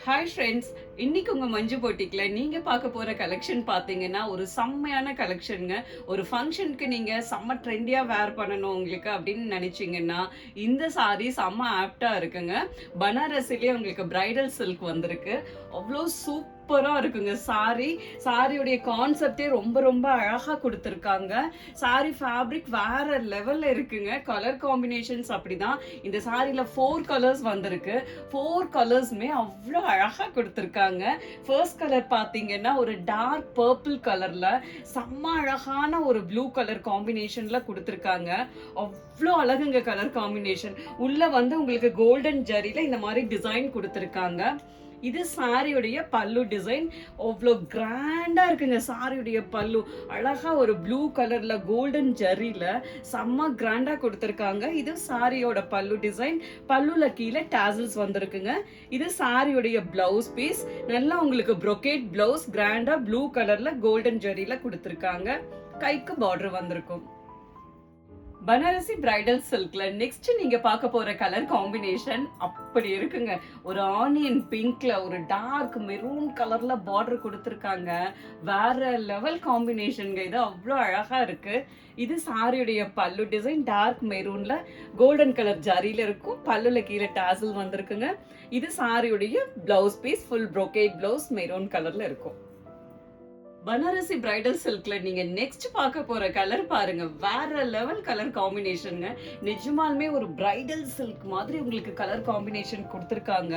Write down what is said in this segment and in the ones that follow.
Hi friends, இன்னைக்கு உங்க மஞ்சு போட்டிக்ல நீங்க பார்க்க போற கலெக்ஷன் பாத்தீங்கன்னா ஒரு செம்மையான கலெக்ஷனுங்க. ஒரு ஃபங்க்ஷனுக்கு நீங்க செம்ம ட்ரெண்டியா வேர் பண்ணணும் உங்களுக்கு அப்படின்னு நினைச்சீங்கன்னா இந்த சாரி செம்ம ஆப்டா இருக்குங்க. பனாரசிலேயே உங்களுக்கு பிரைடல் சில்க் வந்திருக்கு. அவ்வளோ சூப்பரா இருக்குங்க சாரியோடைய கான்செப்டே ரொம்ப ரொம்ப அழகா கொடுத்துருக்காங்க. சாரி ஃபேப்ரிக் வேற லெவல்ல இருக்குங்க. கலர் காம்பினேஷன்ஸ் அப்படிதான். இந்த சாரில 4 கலர்ஸ் வந்திருக்கு. 4 கலர்ஸ்மே அவ்வளோ அழகா கொடுத்துருக்காங்க. ஃபர்ஸ்ட் கலர் பாத்தீங்கன்னா ஒரு டார்க் பர்பிள் கலர்ல செம்ம அழகான ஒரு ப்ளூ கலர் காம்பினேஷன்ல கொடுத்துருக்காங்க. அவ்வளோ அழகுங்க கலர் காம்பினேஷன். உள்ள வந்து உங்களுக்கு கோல்டன் ஜரியில இந்த மாதிரி டிசைன் கொடுத்துருக்காங்க. இது சாரியுடைய பல்லு டிசைன். அவ்வளோ கிராண்டா இருக்குங்க சாரியுடைய பல்லு. அழகா ஒரு ப்ளூ கலர்ல கோல்டன் ஜரியில செம்ம கிராண்டா கொடுத்துருக்காங்க. இது சாரியோட பல்லு டிசைன். பல்லுல கீழே டாசல்ஸ் வந்திருக்குங்க. இது சாரியுடைய பிளவுஸ் பீஸ். நல்லா உங்களுக்கு ப்ரொகேட் பிளவுஸ் கிராண்டா ப்ளூ கலர்ல கோல்டன் ஜரியில கொடுத்துருக்காங்க. கைக்கு பார்டர் வந்திருக்கும். பனாரசி பிரைடல் சில்க்ல நெக்ஸ்ட் நீங்க பார்க்க போற கலர் காம்பினேஷன் அப்படி இருக்குங்க. ஒரு ஆனியன் பிங்க்ல ஒரு டார்க் மெரூன் கலர்ல பார்டர் கொடுத்துருக்காங்க. வேற லெவல் காம்பினேஷன்ங்க. இது அவ்வளோ அழகா இருக்கு. இது சாரியுடைய பல்லு டிசைன். டார்க் மெரூன்ல கோல்டன் கலர் ஜரியில இருக்கும். பல்லுல கீழே டாசல் வந்திருக்குங்க. இது சாரியுடைய blouse piece. Full brocade blouse maroon கலர்ல இருக்கும். பனாரசி பிரைடல் சில்க்ல நீங்க நெக்ஸ்ட் பார்க்க போற கலர் பாருங்க. வேற லெவல் கலர் காம்பினேஷனுங்க. நிஜமாலுமே ஒரு பிரைடல் சில்க் மாதிரி உங்களுக்கு கலர் காம்பினேஷன் கொடுத்துருக்காங்க.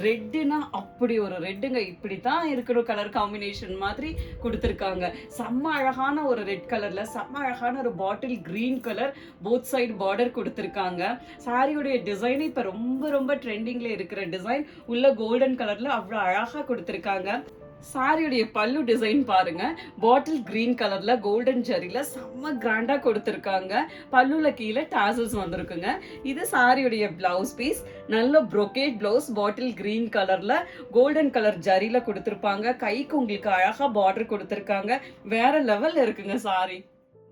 ரெட்டுனா அப்படி ஒரு ரெட்டுங்க. இப்படித்தான் இருக்கிற கலர் காம்பினேஷன் மாதிரி கொடுத்துருக்காங்க. செம்ம அழகான ஒரு ரெட் கலர்ல செம்ம அழகான ஒரு bottle green colour both side border கொடுத்துருக்காங்க. சாரியுடைய டிசைன் இப்ப ரொம்ப ரொம்ப ட்ரெண்டிங்ல இருக்கிற டிசைன். உள்ள கோல்டன் கலர்ல அவ்வளவு அழகா கொடுத்துருக்காங்க. சாரியுடைய பல்லு டிசைன் பாருங்க. பாட்டில் கிரீன் கலர்ல கோல்டன் ஜரியில செம்ம கிராண்டா கொடுத்துருக்காங்க. பல்லுல கீழே டாசல்ஸ் வந்திருக்குங்க. இது சாரியுடைய பிளவுஸ் பீஸ். நல்ல ப்ரொகேட் பிளவுஸ் பாட்டில் கிரீன் கலர்ல கோல்டன் கலர் ஜரியில கொடுத்துருப்பாங்க. கைக்கு உங்களுக்கு அழகா பார்டர் கொடுத்துருக்காங்க. வேற லெவல்ல இருக்குங்க சாரி.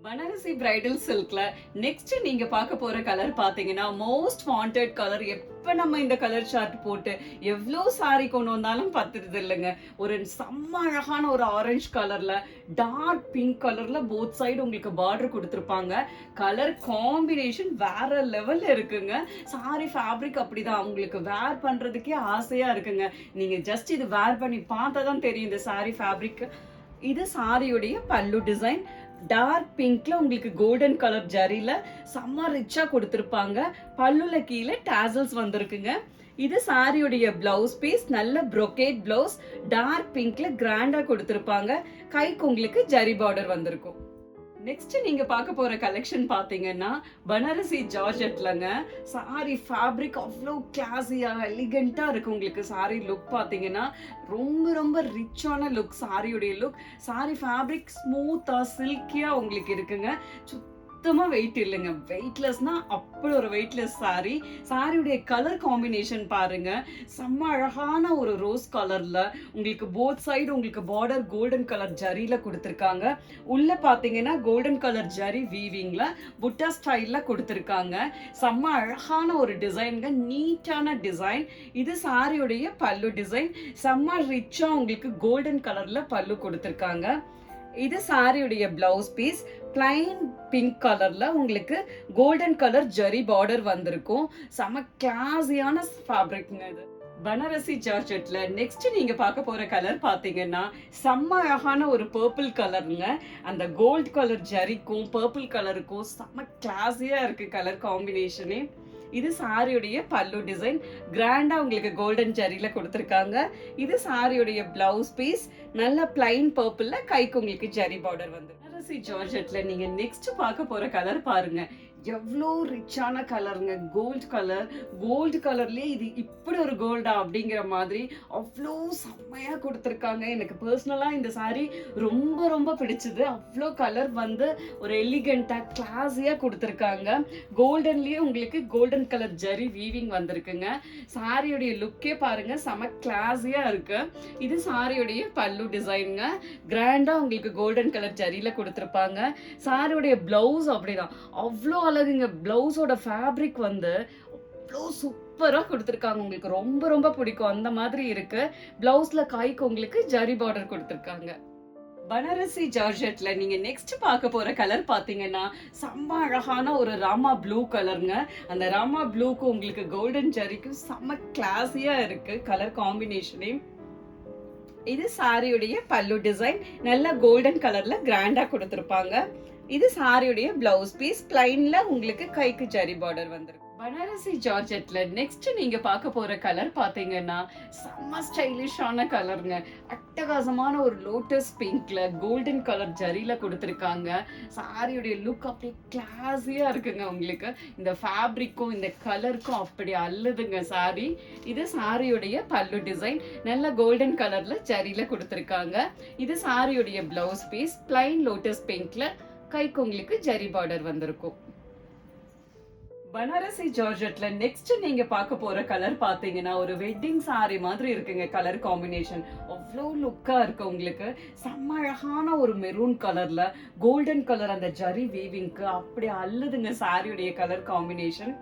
பனாரசி பிரைடல் சில்க்ல நெக்ஸ்ட் நீங்க பார்க்க போற கலர் பாத்தீங்கன்னா மோஸ்ட் வாண்டட் கலர். எப்ப நம்ம இந்த கலர் சார்ட் போட்டு எவ்வளோ சாரி கொண்டு வந்தாலும் பத்துறது இல்லைங்க. ஒரு செம்ம அழகான ஒரு ஆரஞ்சு கலர்ல டார்க் பிங்க் கலர்ல போத் சைடு உங்களுக்கு பார்டர் கொடுத்துருப்பாங்க. கலர் காம்பினேஷன் வேற லெவல்ல இருக்குங்க. சாரி ஃபேப்ரிக் அப்படிதான். உங்களுக்கு வேர் பண்றதுக்கே ஆசையா இருக்குங்க. நீங்க ஜஸ்ட் இது வேர் பண்ணி பார்த்தா தான் தெரியும் இந்த சாரி ஃபேப்ரிக். இது சாரியுடைய பல்லு டிசைன். டார்க் பிங்க்ல உங்களுக்கு கோல்டன் கலர் ஜரியில செம்ம ரிச்சா கொடுத்துருப்பாங்க. பல்லுல கீழே டாசல்ஸ் வந்திருக்குங்க. இது சாரியுடைய பிளவுஸ் பீஸ். நல்ல ப்ரொகேட் பிளவுஸ் டார்க் பிங்க்ல கிராண்டா கொடுத்துருப்பாங்க. கைக்கு உங்களுக்கு ஜரி பார்டர் வந்திருக்கும். நெக்ஸ்ட் நீங்க பார்க்க போற கலெக்ஷன் பாத்தீங்கன்னா பனாரசி ஜார்ஜெட்லங்க. சாரி ஃபேப்ரிக் அவ்வளோ கிளாஸியா எலிகண்டா இருக்கு. உங்களுக்கு சாரி லுக் பாத்தீங்கன்னா ரொம்ப ரொம்ப ரிச்சான லுக். சாரியுடைய லுக். சாரி ஃபேப்ரிக் ஸ்மூத்தா சில்கியா உங்களுக்கு இருக்குங்க. சுத்தமா வெயிட் இல்லைங்க. வெயிட்லெஸ்னா அப்படி ஒரு வெயிட்லெஸ் சாரி. சாரியுடைய கலர் காம்பினேஷன் பாருங்க. செம்ம அழகான ஒரு ரோஸ் கலர்ல உங்களுக்கு போத் சைடு உங்களுக்கு பார்டர் கோல்டன் கலர் ஜரியில கொடுத்துருக்காங்க. உள்ள பாத்தீங்கன்னா கோல்டன் கலர் ஜரி வீவிங்ல புட்டா ஸ்டைல்ல கொடுத்துருக்காங்க. செம்ம அழகான ஒரு டிசைன்ங்க. நீட்டான டிசைன். இது சாரியுடைய பல்லு டிசைன். செம்ம ரிச்சா உங்களுக்கு கோல்டன் கலர்ல பல்லு கொடுத்துருக்காங்க. இது சாரியுடைய பிளவுஸ் பீஸ். பிளைன் பிங்க் கலர்ல உங்களுக்கு கோல்டன் கலர் ஜரி பார்டர் வந்திருக்கும். செம கிளாஸியான ஃபேப்ரிக்ங்க இது. பனாரசி ஜார்ஜெட்ல நெக்ஸ்ட் நீங்க பார்க்க போற கலர் பாத்தீங்கன்னா செம்ம அழகான ஒரு பர்பிள் கலருங்க. அந்த கோல்ட் கலர் ஜரிக்கும் பர்பிள் கலருக்கும் செம்ம கிளாஸியா இருக்கு கலர் காம்பினேஷனே. இது சாரியுடைய பல்லு டிசைன். கிராண்டா உங்களுக்கு கோல்டன் ஜரியில கொடுத்துருக்காங்க. இது சாரியுடைய பிளவுஸ் பீஸ். நல்ல பிளைன் பர்பிள்ல கைக்கு உங்களுக்கு ஜரி பார்டர் வந்து. பனாரசி ஜார்ஜெட்ல நீங்க நெக்ஸ்ட் பார்க்க போற கலர் பாருங்க. எவ்வளோ ரிச்சான கலருங்க. கோல்டு கலர்லயே இது இப்படி ஒரு கோல்டா அப்படிங்கிற மாதிரி அவ்வளோ செம்மையா கொடுத்துருக்காங்க. எனக்கு பர்சனலா இந்த சாரி ரொம்ப ரொம்ப பிடிச்சது. அவ்வளோ கலர் வந்து ஒரு எலிகண்டா கிளாஸியா கொடுத்துருக்காங்க. கோல்டன்லயே உங்களுக்கு கோல்டன் கலர் ஜரி வீவிங் வந்திருக்குங்க. சாரியுடைய லுக்கே பாருங்க செம கிளாஸியா இருக்கு. இது சாரியுடைய பல்லு டிசைனுங்க. கிராண்டா உங்களுக்கு கோல்டன் கலர் ஜரியில கொடுத்துருப்பாங்க. சாரியுடைய பிளவுஸ் அப்படிதான் அவ்வளோ அழகுங்க. பிளவுஸோட ஃபேப்ரிக் வந்து அவ்வளோ சூப்பரா குடுத்துருக்காங்க. உங்களுக்கு ரொம்ப ரொம்ப பிடிக்கும். அந்த மாதிரி இருக்கு. பிளவுஸ்ல கைக்கு உங்களுக்கு ஜரி பார்டர் குடுத்துருக்காங்க. பனாரசி ஜார்ஜெட்ல நீங்க நெக்ஸ்ட் பார்க்க போற கலர் பாத்தீங்கன்னா, செம்ம அழகான ஒரு ராமா ப்ளூ கலர்ங்க. அந்த ராமா ப்ளூக்கு உங்களுக்கு கோல்டன் ஜரிக்கும் செம்ம கிளாஸியா இருக்கு கலர் காம்பினேஷனே. இது சாரியுடைய பல்லு டிசைன். நல்ல கோல்டன் கலர்ல கிராண்டா கொடுத்திருப்பாங்க. இது சாரியுடைய பிளவுஸ் பீஸ். பிளைன்ல உங்களுக்கு கைக்கு ஜரி பார்டர் வந்திருக்கு. பனாரசி ஜார்ஜெட்ல நெக்ஸ்ட் நீங்க பார்க்க போற கலர் பாத்தீங்கன்னா செம்ம ஸ்டைலிஷான கலருங்க. அட்டகாசமான ஒரு லோட்டஸ் பிங்க்ல கோல்டன் கலர் ஜரியில கொடுத்திருக்காங்க. சாரியுடைய லுக் அப்படியே கிளாஸியா இருக்குங்க. உங்களுக்கு இந்த ஃபேப்ரிக்கும் இந்த கலருக்கும் அப்படி அல்லதுங்க சாரி. இது சாரியுடைய பல்லு டிசைன். நல்ல கோல்டன் கலர்ல ஜரியில கொடுத்திருக்காங்க. இது சாரியுடைய பிளவுஸ் பீஸ். பிளைன் லோட்டஸ் பிங்க்ல கைக்கு உங்களுக்கு ஜரி பார்டர் வந்திருக்கும். பனாரசி ஜார்ஜெட்ல நெக்ஸ்ட் நீங்க பார்க்க போற கலர் பாத்தீங்கன்னா ஒரு வெட்டிங் சாரி மாதிரி இருக்குங்க. கலர் காம்பினேஷன் அவ்வளோ லுக்கா இருக்கு. உங்களுக்கு செம்ம அழகான ஒரு மெரூன் கலர்ல கோல்டன் கலர் அந்த ஜரி வீவிங்க்கு அப்படி அல்லதுங்க சாரியுடைய கலர் காம்பினேஷன்.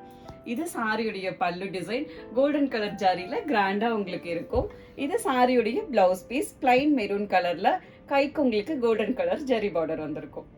இது சாரியுடைய பல்லு டிசைன். கோல்டன் கலர் ஜரியில கிராண்டா உங்களுக்கு இருக்கும். இது சாரியுடைய பிளவுஸ் பீஸ். பிளைன் மெரூன் கலர்ல கைக்கு உங்களுக்கு கோல்டன் கலர் ஜரி பார்டர் வந்திருக்கும்.